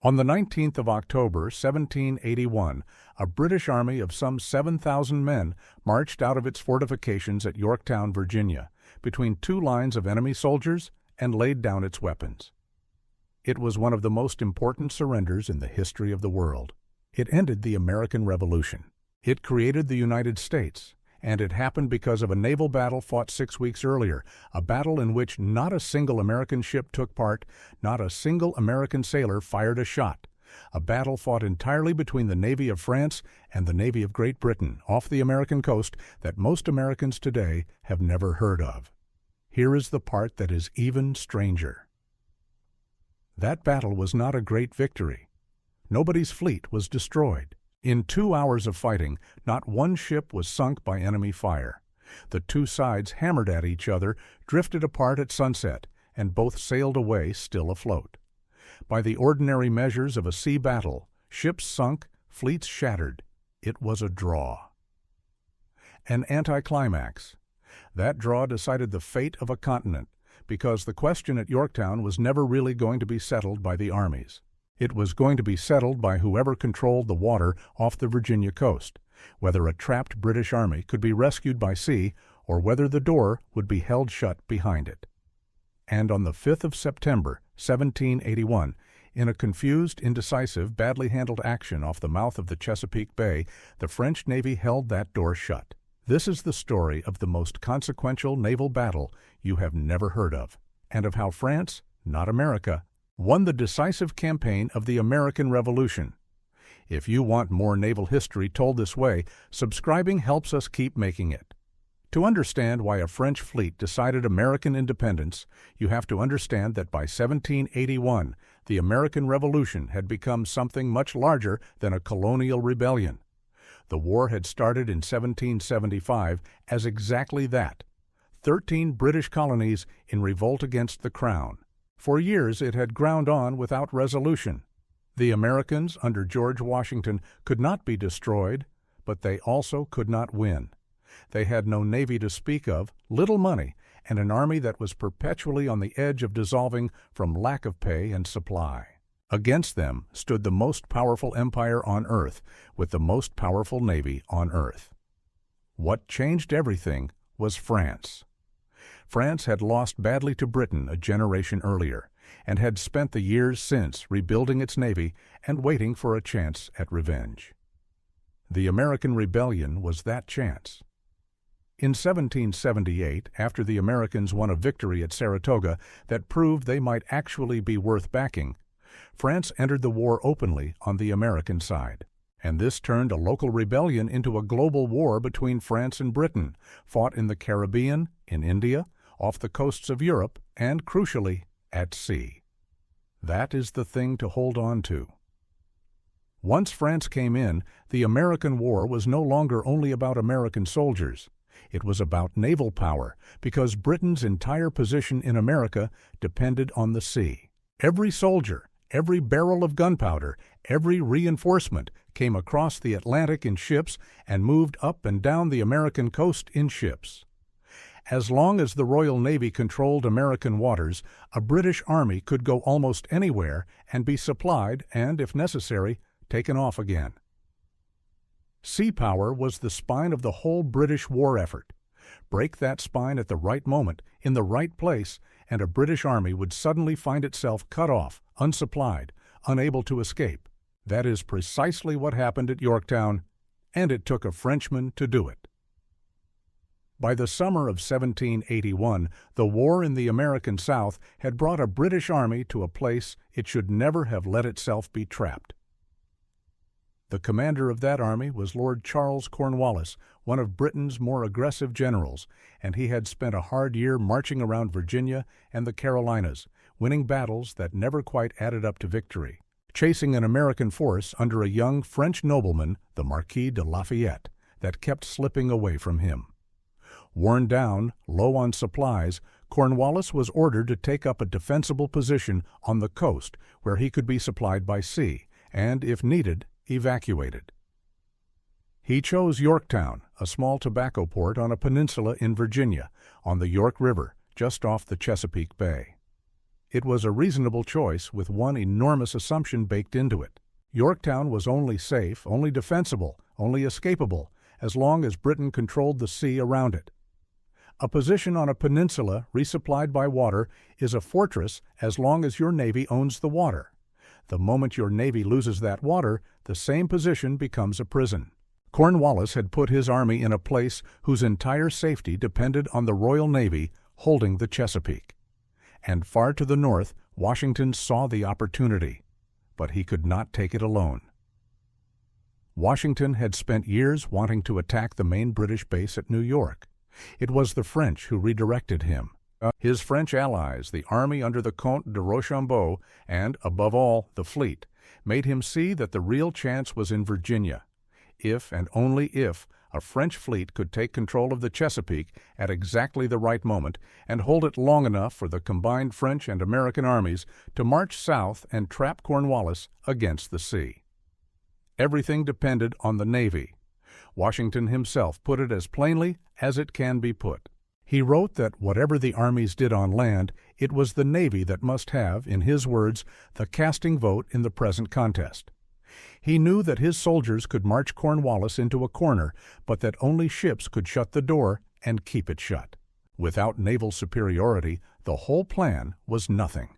On the 19th of October, 1781, a British army of some 7,000 men marched out of its fortifications at Yorktown, Virginia, between two lines of enemy soldiers and laid down its weapons. It was one of the most important surrenders in the history of the world. It ended the American Revolution. It created the United States, and it happened because of a naval battle fought 6 weeks earlier, a battle in which not a single American ship took part, not a single American sailor fired a shot, a battle fought entirely between the Navy of France and the Navy of Great Britain off the American coast that most Americans today have never heard of. Here is the part that is even stranger. That battle was not a great victory. Nobody's fleet was destroyed. In 2 hours of fighting, not one ship was sunk by enemy fire. The two sides hammered at each other, drifted apart at sunset, and both sailed away still afloat. By the ordinary measures of a sea battle, ships sunk, fleets shattered. It was a draw. An anticlimax. That draw decided the fate of a continent, because the question at Yorktown was never really going to be settled by the armies. It was going to be settled by whoever controlled the water off the Virginia coast, whether a trapped British army could be rescued by sea or whether the door would be held shut behind it. And on the 5th of September, 1781, in a confused, indecisive, badly handled action off the mouth of the Chesapeake Bay, the French Navy held that door shut. This is the story of the most consequential naval battle you have never heard of, and of how France, not America, won the decisive campaign of the American Revolution. If you want more naval history told this way, subscribing helps us keep making it. To understand why a French fleet decided American independence, you have to understand that by 1781, the American Revolution had become something much larger than a colonial rebellion. The war had started in 1775 as exactly that, 13 British colonies in revolt against the Crown. For years it had ground on without resolution. The Americans under George Washington could not be destroyed, but they also could not win. They had no navy to speak of, little money, and an army that was perpetually on the edge of dissolving from lack of pay and supply. Against them stood the most powerful empire on earth, with the most powerful navy on earth. What changed everything was France. France had lost badly to Britain a generation earlier, and had spent the years since rebuilding its navy and waiting for a chance at revenge. The American Rebellion was that chance. In 1778, after the Americans won a victory at Saratoga that proved they might actually be worth backing, France entered the war openly on the American side. And this turned a local rebellion into a global war between France and Britain, fought in the Caribbean, in India, off the coasts of Europe, and, crucially, at sea. That is the thing to hold on to. Once France came in, the American war was no longer only about American soldiers. It was about naval power, because Britain's entire position in America depended on the sea. Every soldier, every barrel of gunpowder, every reinforcement came across the Atlantic in ships and moved up and down the American coast in ships. As long as the Royal Navy controlled American waters, a British army could go almost anywhere and be supplied and, if necessary, taken off again. Sea power was the spine of the whole British war effort. Break that spine at the right moment, in the right place, and a British army would suddenly find itself cut off, unsupplied, unable to escape. That is precisely what happened at Yorktown, and it took a Frenchman to do it. By the summer of 1781, the war in the American South had brought a British army to a place it should never have let itself be trapped. The commander of that army was Lord Charles Cornwallis, one of Britain's more aggressive generals, and he had spent a hard year marching around Virginia and the Carolinas, winning battles that never quite added up to victory, chasing an American force under a young French nobleman, the Marquis de Lafayette, that kept slipping away from him. Worn down, low on supplies, Cornwallis was ordered to take up a defensible position on the coast where he could be supplied by sea, and, if needed, evacuated. He chose Yorktown, a small tobacco port on a peninsula in Virginia, on the York River, just off the Chesapeake Bay. It was a reasonable choice with one enormous assumption baked into it. Yorktown was only safe, only defensible, only escapable, as long as Britain controlled the sea around it. A position on a peninsula resupplied by water is a fortress as long as your navy owns the water. The moment your navy loses that water, the same position becomes a prison. Cornwallis had put his army in a place whose entire safety depended on the Royal Navy holding the Chesapeake. And far to the north, Washington saw the opportunity, but he could not take it alone. Washington had spent years wanting to attack the main British base at New York. It was the French who redirected him. His French allies, the army under the Comte de Rochambeau, and, above all, the fleet, made him see that the real chance was in Virginia. If, and only if, a French fleet could take control of the Chesapeake at exactly the right moment and hold it long enough for the combined French and American armies to march south and trap Cornwallis against the sea. Everything depended on the Navy. Washington himself put it as plainly as it can be put. He wrote that whatever the armies did on land, it was the Navy that must have, in his words, the casting vote in the present contest. He knew that his soldiers could march Cornwallis into a corner, but that only ships could shut the door and keep it shut. Without naval superiority, the whole plan was nothing.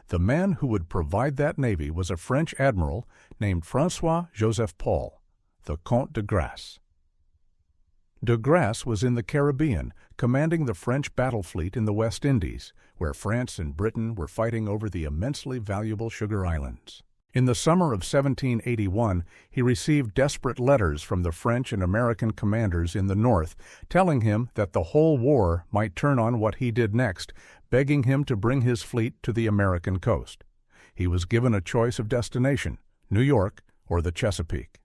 The man who would provide that navy was a French admiral named François-Joseph Paul, the Comte de Grasse. De Grasse was in the Caribbean, commanding the French battle fleet in the West Indies, where France and Britain were fighting over the immensely valuable Sugar Islands. In the summer of 1781, he received desperate letters from the French and American commanders in the north, telling him that the whole war might turn on what he did next, begging him to bring his fleet to the American coast. He was given a choice of destination, New York or the Chesapeake.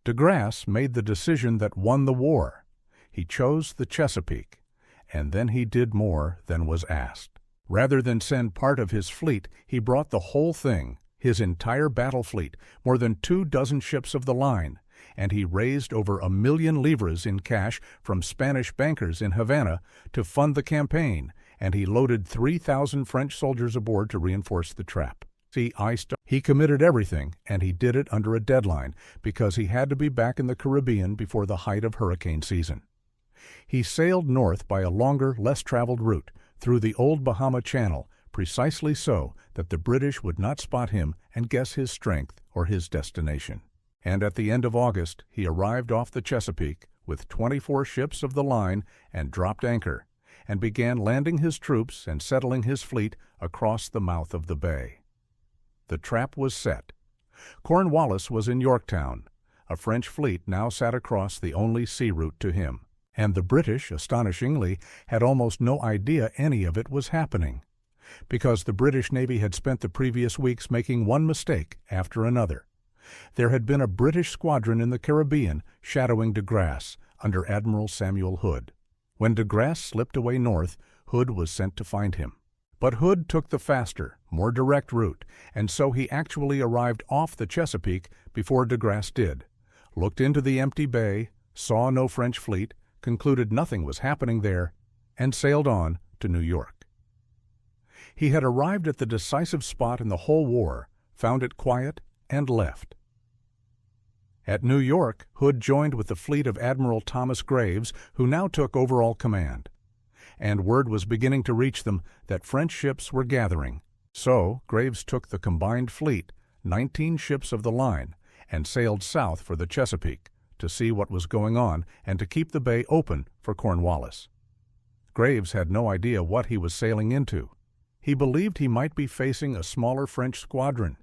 De Grasse made the decision that won the war. He chose the Chesapeake, and then he did more than was asked. Rather than send part of his fleet, he brought the whole thing, his entire battle fleet, more than 24 ships of the line, and he raised over 1,000,000 livres in cash from Spanish bankers in Havana to fund the campaign, and he loaded 3,000 French soldiers aboard to reinforce the trap. He committed everything, and he did it under a deadline, because he had to be back in the Caribbean before the height of hurricane season. He sailed north by a longer, less traveled route, through the old Bahama Channel, precisely so that the British would not spot him and guess his strength or his destination. And at the end of August, he arrived off the Chesapeake with 24 ships of the line and dropped anchor, and began landing his troops and settling his fleet across the mouth of the bay. The trap was set. Cornwallis was in Yorktown. A French fleet now sat across the only sea route to him. And the British, astonishingly, had almost no idea any of it was happening, because the British Navy had spent the previous weeks making one mistake after another. There had been a British squadron in the Caribbean shadowing de Grasse under Admiral Samuel Hood. When de Grasse slipped away north, Hood was sent to find him. But Hood took the faster, more direct route, and so he actually arrived off the Chesapeake before de Grasse did, looked into the empty bay, saw no French fleet, concluded nothing was happening there, and sailed on to New York. He had arrived at the decisive spot in the whole war, found it quiet, and left. At New York, Hood joined with the fleet of Admiral Thomas Graves, who now took overall command. And word was beginning to reach them that French ships were gathering. So Graves took the combined fleet, 19 ships of the line, and sailed south for the Chesapeake, to see what was going on and to keep the bay open for Cornwallis. Graves had no idea what he was sailing into. He believed he might be facing a smaller French squadron.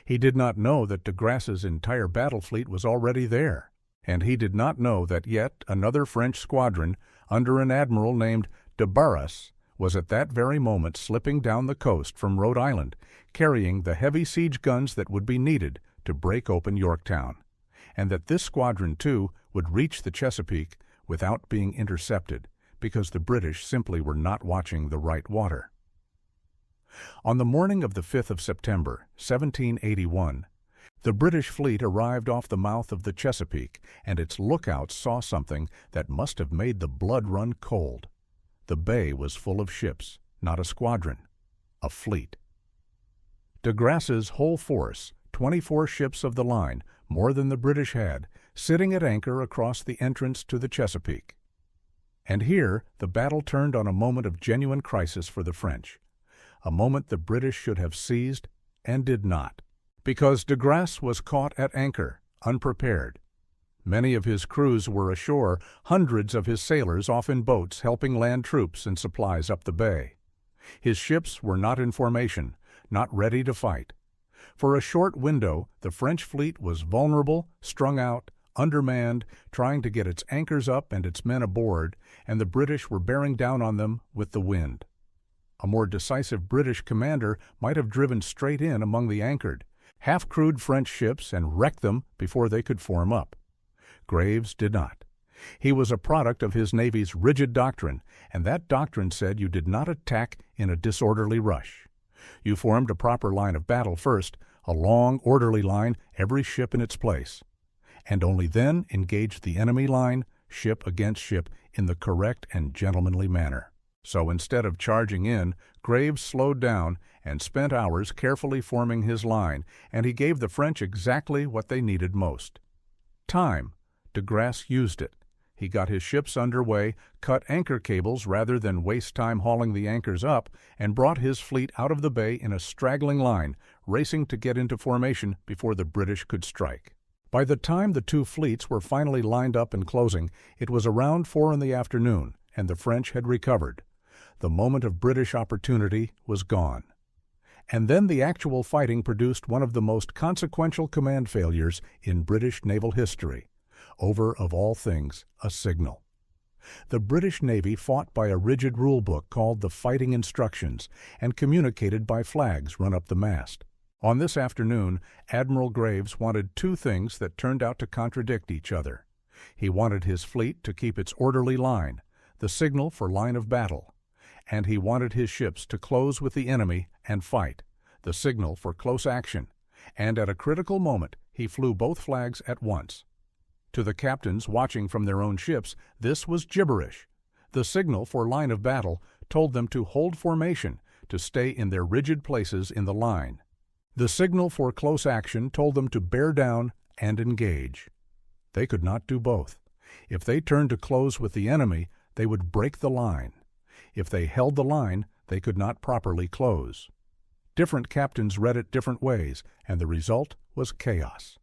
He did not know that de Grasse's entire battle fleet was already there, and he did not know that yet another French squadron, under an admiral named de Barras, was at that very moment slipping down the coast from Rhode Island, carrying the heavy siege guns that would be needed to break open Yorktown, and that this squadron, too, would reach the Chesapeake without being intercepted, because the British simply were not watching the right water. On the morning of the 5th of September, 1781, the British fleet arrived off the mouth of the Chesapeake, and its lookouts saw something that must have made the blood run cold. The bay was full of ships, not a squadron. a fleet. De Grasse's whole force, 24 ships of the line, more than the British had, sitting at anchor across the entrance to the Chesapeake. And here the battle turned on a moment of genuine crisis for the French, a moment the British should have seized and did not, because de Grasse was caught at anchor, unprepared. Many of his crews were ashore, hundreds of his sailors off in boats helping land troops and supplies up the bay. His ships were not in formation, not ready to fight. For a short window, the French fleet was vulnerable, strung out, undermanned, trying to get its anchors up and its men aboard, and the British were bearing down on them with the wind. A more decisive British commander might have driven straight in among the anchored, half-crewed French ships and wrecked them before they could form up. Graves did not. He was a product of his Navy's rigid doctrine, and that doctrine said you did not attack in a disorderly rush. You formed a proper line of battle first, a long, orderly line, every ship in its place, and only then engaged the enemy line, ship against ship, in the correct and gentlemanly manner. So instead of charging in, Graves slowed down and spent hours carefully forming his line, and he gave the French exactly what they needed most. Time. De Grasse used it. He got his ships underway, cut anchor cables rather than waste time hauling the anchors up, and brought his fleet out of the bay in a straggling line, racing to get into formation before the British could strike. By the time the two fleets were finally lined up and closing, it was around 4 in the afternoon, and the French had recovered. The moment of British opportunity was gone. And then the actual fighting produced one of the most consequential command failures in British naval history. Over, of all things, a signal. The British Navy fought by a rigid rule book called the Fighting Instructions and communicated by flags run up the mast. On this afternoon, Admiral Graves wanted two things that turned out to contradict each other. He wanted his fleet to keep its orderly line, the signal for line of battle, and he wanted his ships to close with the enemy and fight, the signal for close action, and at a critical moment he flew both flags at once. To the captains watching from their own ships, this was gibberish. The signal for line of battle told them to hold formation, to stay in their rigid places in the line. The signal for close action told them to bear down and engage. They could not do both. If they turned to close with the enemy, they would break the line. If they held the line, they could not properly close. Different captains read it different ways, and the result was chaos.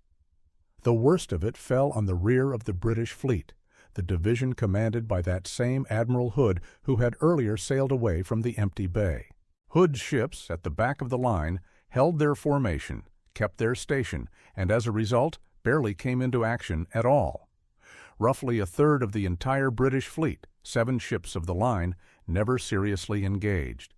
The worst of it fell on the rear of the British fleet, the division commanded by that same Admiral Hood who had earlier sailed away from the empty bay. Hood's ships, at the back of the line, held their formation, kept their station, and as a result barely came into action at all. Roughly a third of the entire British fleet, 7 ships of the line, never seriously engaged.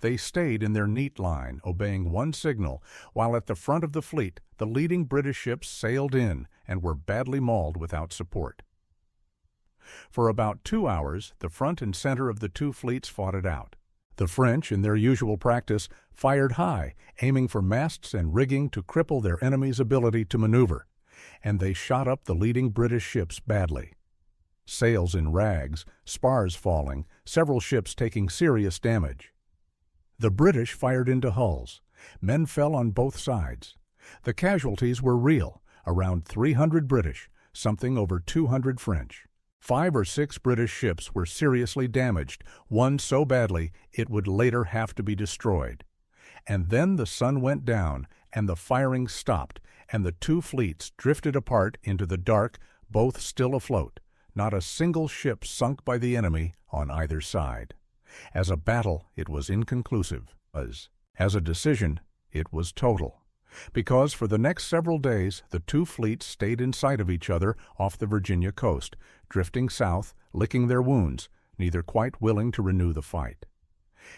They stayed in their neat line, obeying one signal, while at the front of the fleet the leading British ships sailed in and were badly mauled without support. For about 2 hours, the front and center of the two fleets fought it out. The French, in their usual practice, fired high, aiming for masts and rigging to cripple their enemy's ability to maneuver, and they shot up the leading British ships badly. Sails in rags, spars falling, several ships taking serious damage. The British fired into hulls. Men fell on both sides. The casualties were real, around 300 British, something over 200 French. 5 or 6 British ships were seriously damaged, one so badly it would later have to be destroyed. And then the sun went down, and the firing stopped, and the two fleets drifted apart into the dark, both still afloat, not a single ship sunk by the enemy on either side. As a battle, it was inconclusive. As a decision, it was total. Because for the next several days, the two fleets stayed in sight of each other off the Virginia coast, drifting south, licking their wounds, neither quite willing to renew the fight.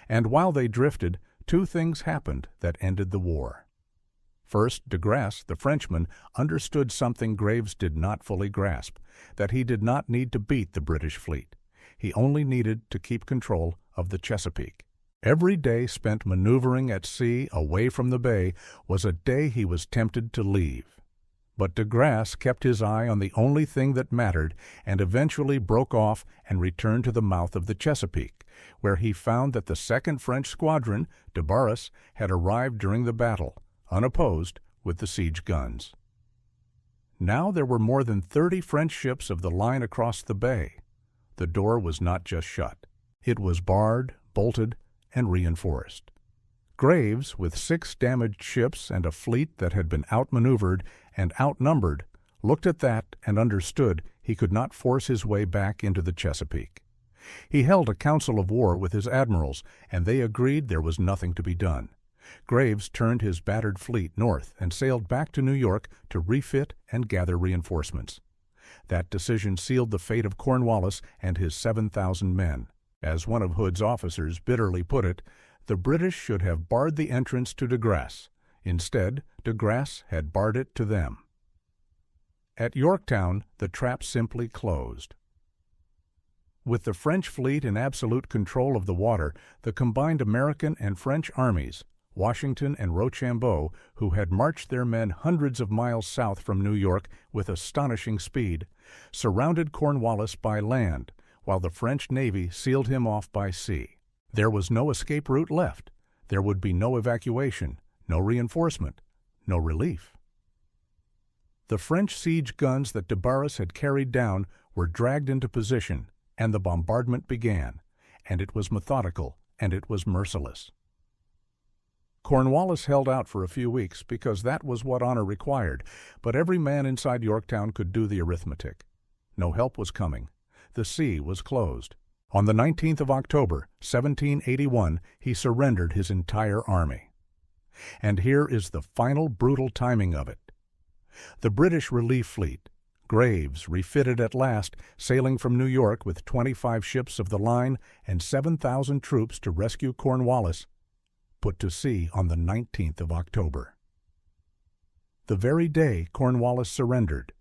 And while they drifted, 2 things happened that ended the war. First, de Grasse, the Frenchman, understood something Graves did not fully grasp, that he did not need to beat the British fleet. He only needed to keep control of the Chesapeake. Every day spent maneuvering at sea away from the bay was a day he was tempted to leave. But de Grasse kept his eye on the only thing that mattered and eventually broke off and returned to the mouth of the Chesapeake, where he found that the second French squadron, de Barras, had arrived during the battle, unopposed, with the siege guns. Now there were more than 30 French ships of the line across the bay. The door was not just shut. It was barred, bolted, and reinforced. Graves, with 6 damaged ships and a fleet that had been outmaneuvered and outnumbered, looked at that and understood he could not force his way back into the Chesapeake. He held a council of war with his admirals, and they agreed there was nothing to be done. Graves turned his battered fleet north and sailed back to New York to refit and gather reinforcements. That decision sealed the fate of Cornwallis and his 7,000 men. As one of Hood's officers bitterly put it, the British should have barred the entrance to de Grasse. Instead, de Grasse had barred it to them. At Yorktown, the trap simply closed. With the French fleet in absolute control of the water, the combined American and French armies, Washington and Rochambeau, who had marched their men hundreds of miles south from New York with astonishing speed, surrounded Cornwallis by land, while the French Navy sealed him off by sea. There was no escape route left. There would be no evacuation, no reinforcement, no relief. The French siege guns that de Barras had carried down were dragged into position, and the bombardment began, and it was methodical, and it was merciless. Cornwallis held out for a few weeks because that was what honor required, but every man inside Yorktown could do the arithmetic. No help was coming. The sea was closed. On the 19th of October, 1781, he surrendered his entire army. And here is the final brutal timing of it. The British relief fleet, Graves, refitted at last, sailing from New York with 25 ships of the line and 7,000 troops to rescue Cornwallis, put to sea on the 19th of October. The very day Cornwallis surrendered,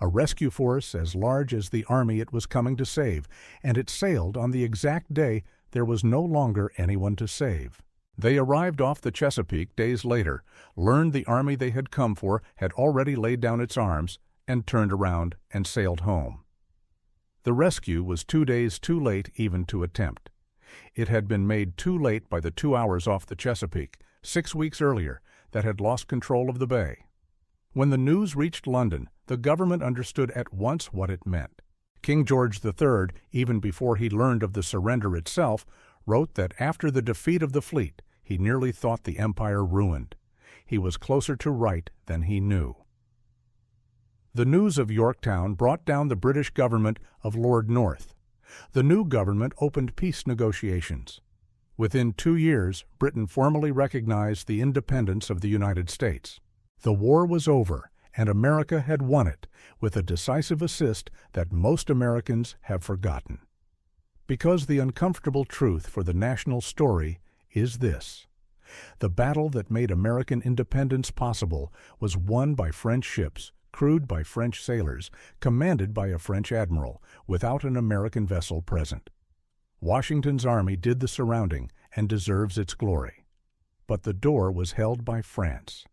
a rescue force as large as the army it was coming to save, and it sailed on the exact day there was no longer anyone to save. They arrived off the Chesapeake days later, learned the army they had come for had already laid down its arms, and turned around and sailed home. The rescue was 2 days too late even to attempt. It had been made too late by the 2 hours off the Chesapeake, 6 weeks earlier, that had lost control of the bay. When the news reached London, the government understood at once what it meant. King George III, even before he learned of the surrender itself, wrote that after the defeat of the fleet, he nearly thought the empire ruined. He was closer to right than he knew. The news of Yorktown brought down the British government of Lord North. The new government opened peace negotiations. Within 2 years, Britain formally recognized the independence of the United States. The war was over, and America had won it, with a decisive assist that most Americans have forgotten. Because the uncomfortable truth for the national story is this: the battle that made American independence possible was won by French ships, crewed by French sailors, commanded by a French admiral, without an American vessel present. Washington's army did the surrounding and deserves its glory. But the door was held by France.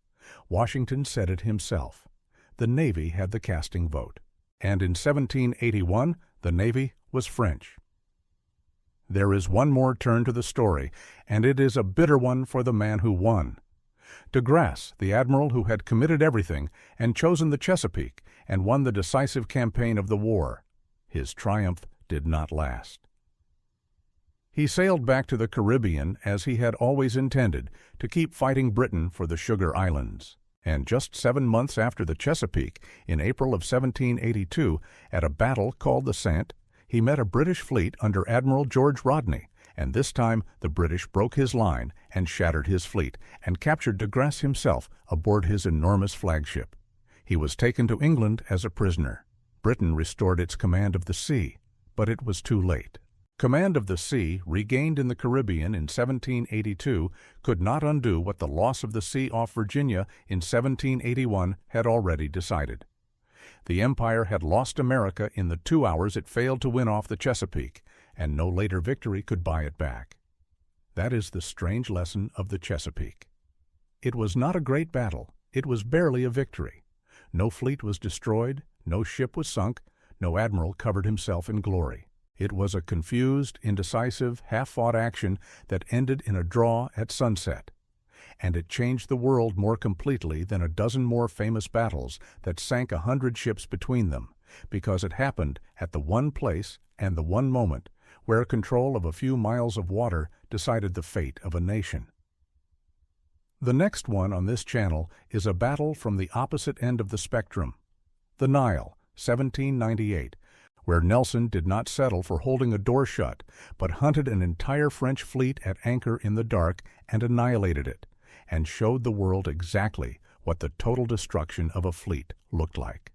Washington said it himself. The Navy had the casting vote. And in 1781, the Navy was French. There is one more turn to the story, and it is a bitter one for the man who won. De Grasse, the admiral who had committed everything and chosen the Chesapeake and won the decisive campaign of the war. His triumph did not last. He sailed back to the Caribbean as he had always intended, to keep fighting Britain for the Sugar Islands. And just 7 months after the Chesapeake, in April of 1782, at a battle called the Saint, he met a British fleet under Admiral George Rodney, and this time the British broke his line and shattered his fleet, and captured de Grasse himself aboard his enormous flagship. He was taken to England as a prisoner. Britain restored its command of the sea, but it was too late. Command of the sea, regained in the Caribbean in 1782, could not undo what the loss of the sea off Virginia in 1781 had already decided. The Empire had lost America in the 2 hours it failed to win off the Chesapeake, and no later victory could buy it back. That is the strange lesson of the Chesapeake. It was not a great battle. It was barely a victory. No fleet was destroyed, no ship was sunk, no admiral covered himself in glory. It was a confused, indecisive, half-fought action that ended in a draw at sunset. And it changed the world more completely than a dozen more famous battles that sank 100 ships between them, because it happened at the one place and the one moment where control of a few miles of water decided the fate of a nation. The next one on this channel is a battle from the opposite end of the spectrum, the Nile, 1798, where Nelson did not settle for holding a door shut, but hunted an entire French fleet at anchor in the dark and annihilated it, and showed the world exactly what the total destruction of a fleet looked like.